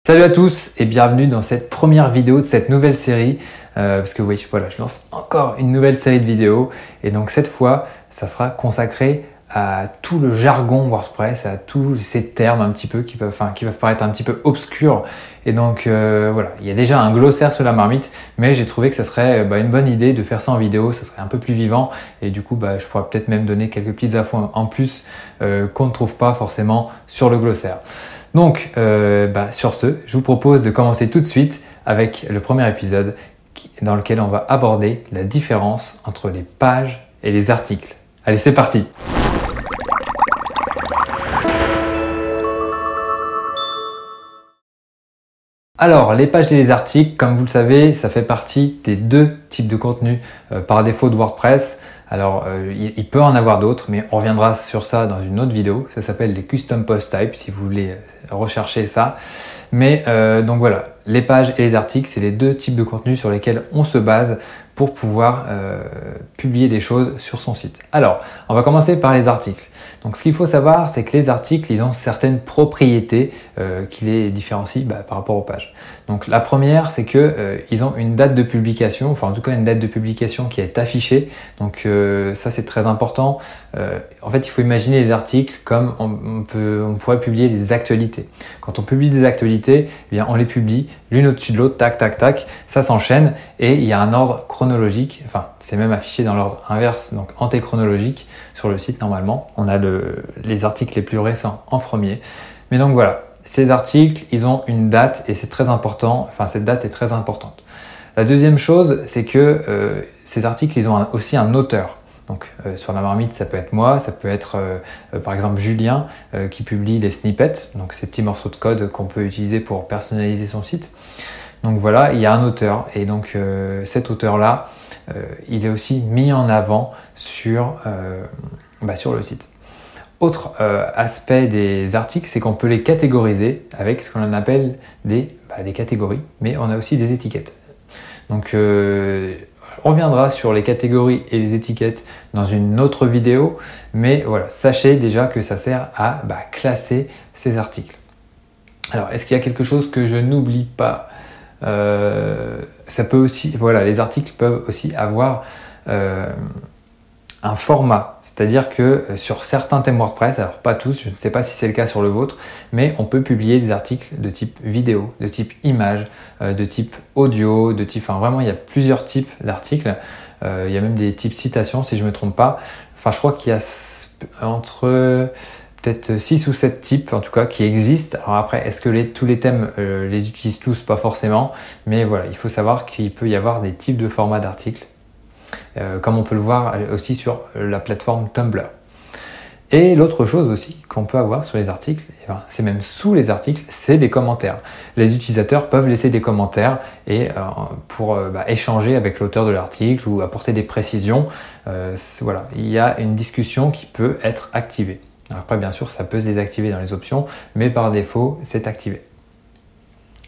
Salut à tous et bienvenue dans cette première vidéo de cette nouvelle série parce que oui, voilà, je lance encore une nouvelle série de vidéos et donc cette fois, ça sera consacré à tout le jargon WordPress, à tous ces termes un petit peu qui peuvent paraître un petit peu obscurs et donc voilà, il y a déjà un glossaire sur la marmite mais j'ai trouvé que ça serait une bonne idée de faire ça en vidéo, ça serait un peu plus vivant et du coup je pourrais peut-être même donner quelques petites infos en plus qu'on ne trouve pas forcément sur le glossaire. Donc sur ce, je vous propose de commencer tout de suite avec le premier épisode dans lequel on va aborder la différence entre les pages et les articles. Allez, c'est parti! Alors, les pages et les articles, comme vous le savez, ça fait partie des deux types de contenus par défaut de WordPress. Alors, il peut en avoir d'autres, mais on reviendra sur ça dans une autre vidéo. Ça s'appelle les Custom Post Types, si vous voulez rechercher ça. Mais donc voilà, les pages et les articles, c'est les deux types de contenus sur lesquels on se base pour pouvoir publier des choses sur son site. Alors, on va commencer par les articles. Donc ce qu'il faut savoir, c'est que les articles, ils ont certaines propriétés qui les différencient par rapport aux pages. Donc la première, c'est que ils ont une date de publication, enfin en tout cas une date de publication qui est affichée. Donc ça c'est très important. En fait, il faut imaginer les articles comme on pourrait publier des actualités. Quand on publie des actualités, eh bien on les publie l'une au-dessus de l'autre, tac, tac, tac, ça s'enchaîne et il y a un ordre chronologique, enfin c'est même affiché dans l'ordre inverse, donc antéchronologique sur le site normalement. On a les articles les plus récents en premier. Mais donc voilà, ces articles, ils ont une date et c'est très important, enfin cette date est très importante. La deuxième chose, c'est que ces articles, ils ont aussi un auteur. Donc sur la marmite, ça peut être moi, ça peut être par exemple Julien qui publie les snippets, donc ces petits morceaux de code qu'on peut utiliser pour personnaliser son site. Donc voilà, il y a un auteur et donc cet auteur-là, il est aussi mis en avant sur le site. Autre aspect des articles, c'est qu'on peut les catégoriser avec ce qu'on appelle des catégories, mais on a aussi des étiquettes. Donc on reviendra sur les catégories et les étiquettes dans une autre vidéo, mais voilà, sachez déjà que ça sert à classer ces articles. Alors, est-ce qu'il y a quelque chose que je n'oublie pas? Ça peut aussi, voilà, les articles peuvent aussi avoir un format, c'est-à-dire que sur certains thèmes WordPress, alors pas tous, je ne sais pas si c'est le cas sur le vôtre, mais on peut publier des articles de type vidéo, de type image, de type audio, de type, enfin vraiment il y a plusieurs types d'articles, il y a même des types citations si je ne me trompe pas, enfin je crois qu'il y a entre peut-être 6 ou 7 types en tout cas qui existent. Alors après, est-ce que tous les thèmes les utilisent tous? Pas forcément, mais voilà, il faut savoir qu'il peut y avoir des types de formats d'articles. Comme on peut le voir aussi sur la plateforme Tumblr. Et l'autre chose aussi qu'on peut avoir sur les articles, c'est même sous les articles, c'est des commentaires. Les utilisateurs peuvent laisser des commentaires et pour échanger avec l'auteur de l'article ou apporter des précisions. Voilà, il y a une discussion qui peut être activée. Alors après, bien sûr, ça peut se désactiver dans les options, mais par défaut, c'est activé.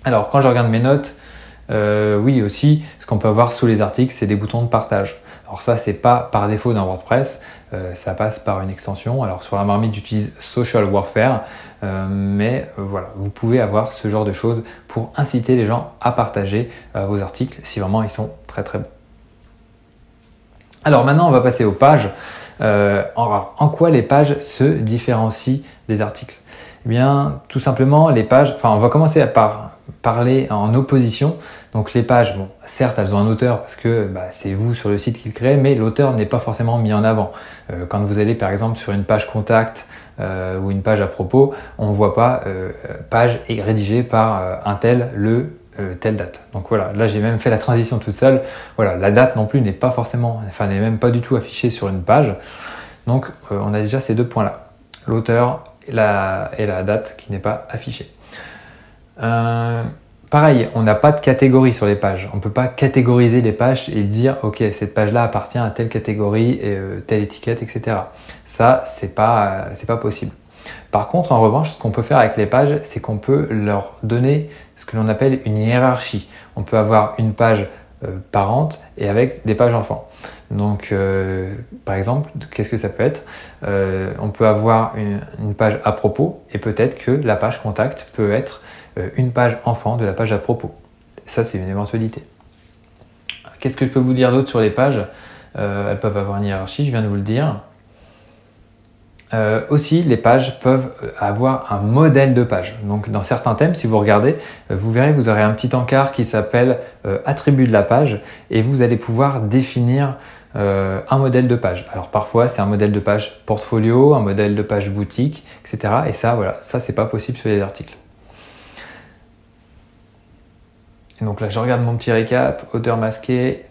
Alors, quand je regarde mes notes, oui aussi, ce qu'on peut avoir sous les articles, c'est des boutons de partage. Alors ça, c'est pas par défaut dans WordPress, ça passe par une extension. Alors sur la marmite, j'utilise Social Warfare, mais voilà, vous pouvez avoir ce genre de choses pour inciter les gens à partager vos articles si vraiment ils sont très très bons. Alors maintenant, on va passer aux pages. En quoi les pages se différencient des articles? Eh bien, tout simplement, les pages, on va commencer par parler en opposition. Donc les pages, bon, certes, elles ont un auteur parce que c'est vous sur le site qui le crée, mais l'auteur n'est pas forcément mis en avant. Quand vous allez par exemple sur une page contact ou une page à propos, on ne voit pas page rédigée par un tel, telle date. Donc voilà, là j'ai même fait la transition toute seule. Voilà, la date non plus n'est pas forcément, n'est même pas du tout affichée sur une page. Donc on a déjà ces deux points-là, l'auteur et la date qui n'est pas affichée. Pareil, on n'a pas de catégorie sur les pages. On ne peut pas catégoriser les pages et dire ok, cette page-là appartient à telle catégorie, et, telle étiquette, etc. Ça, c'est pas possible. Par contre, en revanche, ce qu'on peut faire avec les pages, c'est qu'on peut leur donner ce que l'on appelle une hiérarchie. On peut avoir une page parente et avec des pages enfants. Donc, par exemple, qu'est-ce que ça peut être? On peut avoir une page à propos et peut-être que la page contact peut être une page enfant de la page à propos. Ça, c'est une éventualité. Qu'est-ce que je peux vous dire d'autre sur les pages? Elles peuvent avoir une hiérarchie, je viens de vous le dire. Aussi, les pages peuvent avoir un modèle de page. Donc, dans certains thèmes, si vous regardez, vous verrez, vous aurez un petit encart qui s'appelle attribut de la page et vous allez pouvoir définir un modèle de page. Alors, parfois, c'est un modèle de page portfolio, un modèle de page boutique, etc. Et ça, voilà, ça, c'est pas possible sur les articles. Et donc là, je regarde mon petit récap, auteur masqué.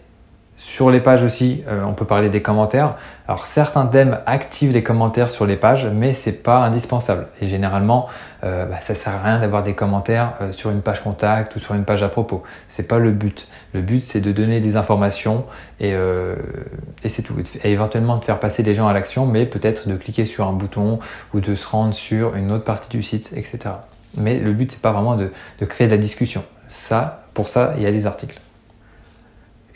Sur les pages aussi, on peut parler des commentaires. Alors certains thèmes activent les commentaires sur les pages, mais c'est pas indispensable. Et généralement, ça sert à rien d'avoir des commentaires sur une page contact ou sur une page à propos. C'est pas le but. Le but, c'est de donner des informations et c'est tout. Et éventuellement de faire passer les gens à l'action, mais peut-être de cliquer sur un bouton ou de se rendre sur une autre partie du site, etc. Mais le but, c'est pas vraiment de créer de la discussion. Pour ça, il y a les articles.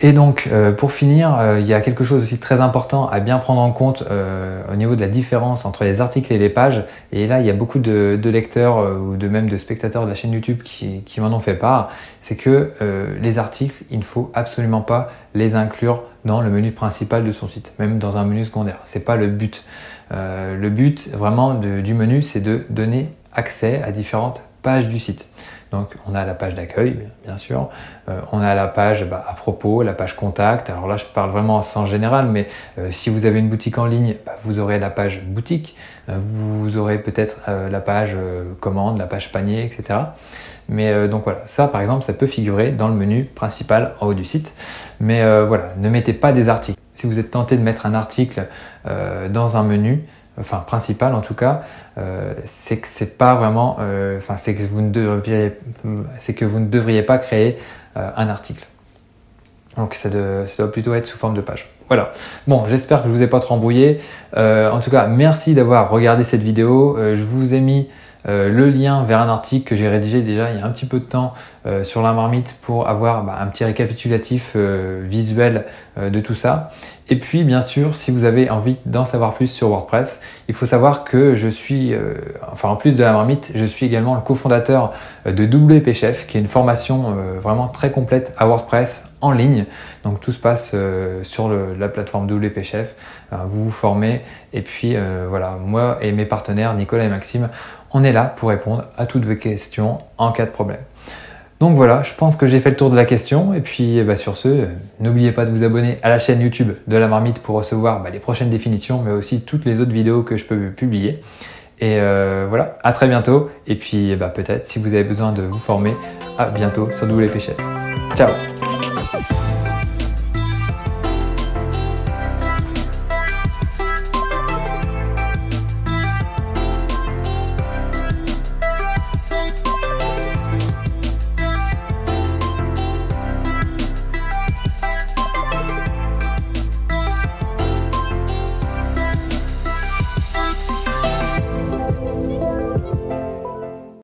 Et donc, pour finir, il y a quelque chose aussi de très important à bien prendre en compte au niveau de la différence entre les articles et les pages. Et là, il y a beaucoup de lecteurs ou même de spectateurs de la chaîne YouTube qui m'en ont fait part. C'est que les articles, il ne faut absolument pas les inclure dans le menu principal de son site, même dans un menu secondaire. C'est pas le but. Le but vraiment du menu, c'est de donner accès à différentes pages du site. Donc on a la page d'accueil, bien sûr, on a la page à propos, la page contact. Alors là je parle vraiment en sens général, mais si vous avez une boutique en ligne, vous aurez la page boutique, vous aurez peut-être la page commande, la page panier, etc. Mais donc voilà, ça par exemple, ça peut figurer dans le menu principal en haut du site. Mais voilà, ne mettez pas des articles. Si vous êtes tenté de mettre un article dans un menu, enfin principal en tout cas, c'est que c'est pas vraiment, c'est que vous ne devriez pas créer un article. Donc ça doit plutôt être sous forme de page. Voilà. Bon, j'espère que je vous ai pas trop embrouillé. En tout cas, merci d'avoir regardé cette vidéo. Je vous ai mis le lien vers un article que j'ai rédigé déjà il y a un petit peu de temps sur la marmite pour avoir un petit récapitulatif visuel de tout ça. Et puis bien sûr, si vous avez envie d'en savoir plus sur WordPress, il faut savoir que je suis, en plus de la marmite, je suis également le cofondateur de WP Chef, qui est une formation vraiment très complète à WordPress en ligne. Donc tout se passe sur la plateforme WP Chef. Vous vous formez et puis voilà, moi et mes partenaires Nicolas et Maxime, on est là pour répondre à toutes vos questions en cas de problème. Donc voilà, je pense que j'ai fait le tour de la question et puis sur ce, n'oubliez pas de vous abonner à la chaîne YouTube de la marmite pour recevoir les prochaines définitions, mais aussi toutes les autres vidéos que je peux publier. Et voilà, à très bientôt et puis peut-être si vous avez besoin de vous former, à bientôt sur WP Chef. Ciao!